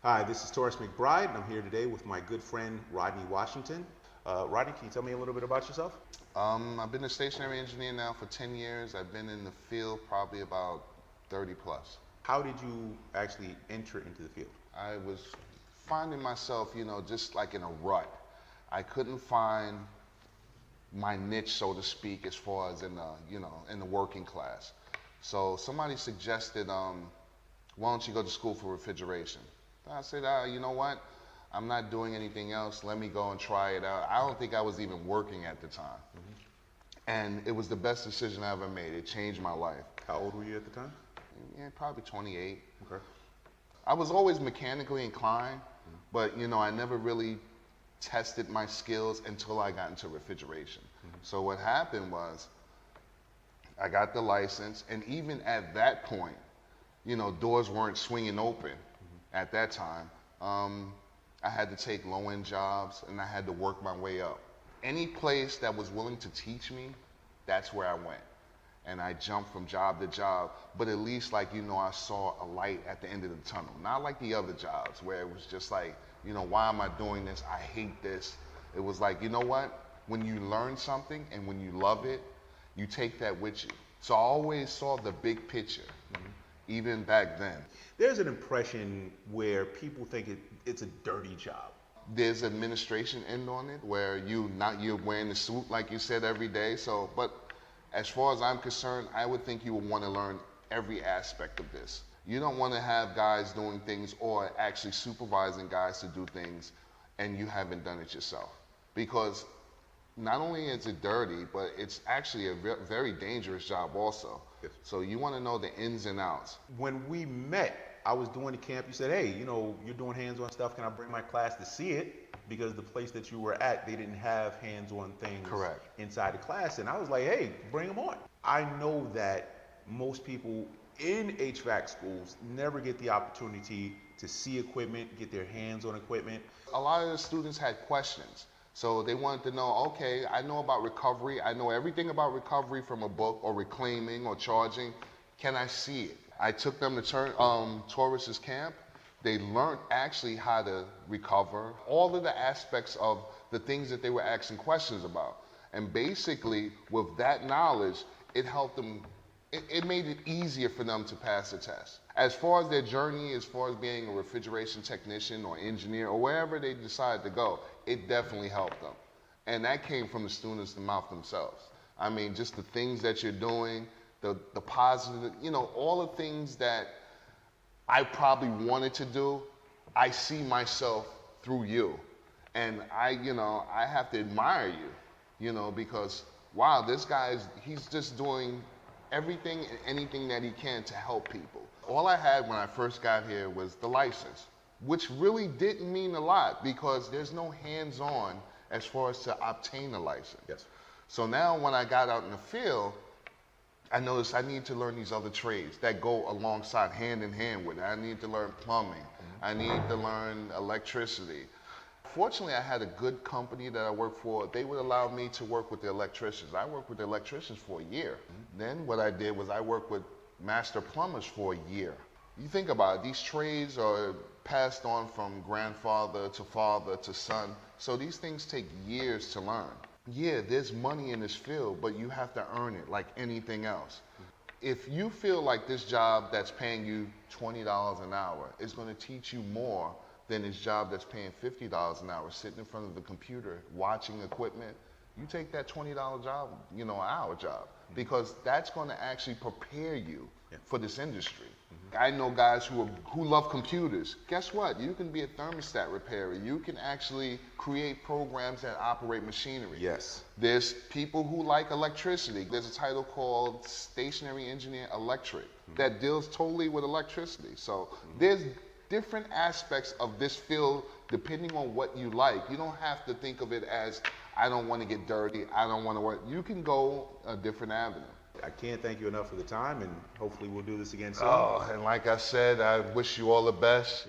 Hi, this is Taurus McBride, and I'm here today with my good friend Rodney Washington. Rodney, can you tell me a little bit about yourself? I've been a stationary engineer now for 10 years. I've been in the field probably about 30 plus. How did you actually enter into the field? I was finding myself, just like in a rut. I couldn't find my niche, so to speak, as far as in the working class. So somebody suggested, why don't you go to school for refrigeration? I said, you know what? I'm not doing anything else. Let me go and try it out. I don't think I was even working at the time. And it was the best decision I ever made. It changed my life. How old were you at the time? Yeah, probably 28. Okay. I was always mechanically inclined, but I never really tested my skills until I got into refrigeration. So what happened was I got the license, and even at that point, doors weren't swinging open at that time. I had to take low-end jobs, and I had to work my way up. Any place that was willing to teach me, that's where I went. And I jumped from job to job, but at least I saw a light at the end of the tunnel. Not like the other jobs where it was just like, why am I doing this? I hate this. It was like, you know what? When you learn something and when you love it, you take that with you. So I always saw the big picture, even back then. There's an impression where people think it's a dirty job. There's administration end on it where you're wearing the suit like you said every day. But as far as I'm concerned, I would think you would want to learn every aspect of this. You don't want to have guys doing things or actually supervising guys to do things and you haven't done it yourself. Because not only is it dirty, but it's actually a very dangerous job also. Yes. So you want to know the ins and outs. When we met, I was doing the camp. You said, hey, you're doing hands-on stuff. Can I bring my class to see it? Because the place that you were at, they didn't have hands-on things Correct. inside the class. And I was like, hey, bring them on. I know that most people in HVAC schools never get the opportunity to see equipment, get their hands on equipment. A lot of the students had questions. So they wanted to know, okay, I know about recovery. I know everything about recovery from a book or reclaiming or charging. Can I see it? I took them to Taurus's camp. They learned actually how to recover, all of the aspects of the things that they were asking questions about. And basically, with that knowledge, it helped them, it made it easier for them to pass the test. As far as their journey, as far as being a refrigeration technician or engineer or wherever they decide to go, it definitely helped them. And that came from the students' mouth themselves. I mean, just the things that you're doing, the positive, all the things that I probably wanted to do, I see myself through you. And I have to admire you, because wow, this guy he's just doing everything and anything that he can to help people. All I had when I first got here was the license, which really didn't mean a lot because there's no hands-on as far as to obtain a license. Yes. So now when I got out in the field, I noticed I need to learn these other trades that go alongside, hand in hand with it. I need to learn plumbing. I need to learn electricity. Fortunately, I had a good company that I worked for. They would allow me to work with the electricians. I worked with the electricians for a year. Then what I did was I worked with master plumbers for a year. You think about it, these trades are passed on from grandfather to father to son. So these things take years to learn. Yeah, there's money in this field, but you have to earn it like anything else. If you feel like this job that's paying you $20 an hour is going to teach you more than this job that's paying $50 an hour, sitting in front of the computer, watching equipment, you take that $20 job, an hour job, because that's going to actually prepare you for this industry. I know guys who love computers. Guess what? You can be a thermostat repairer. You can actually create programs that operate machinery. Yes. There's people who like electricity. There's a title called Stationary Engineer Electric that deals totally with electricity. So there's different aspects of this field depending on what you like. You don't have to think of it as, I don't want to get dirty, I don't want to work. You can go a different avenue. I can't thank you enough for the time, and hopefully we'll do this again soon. Oh, and like I said, I wish you all the best.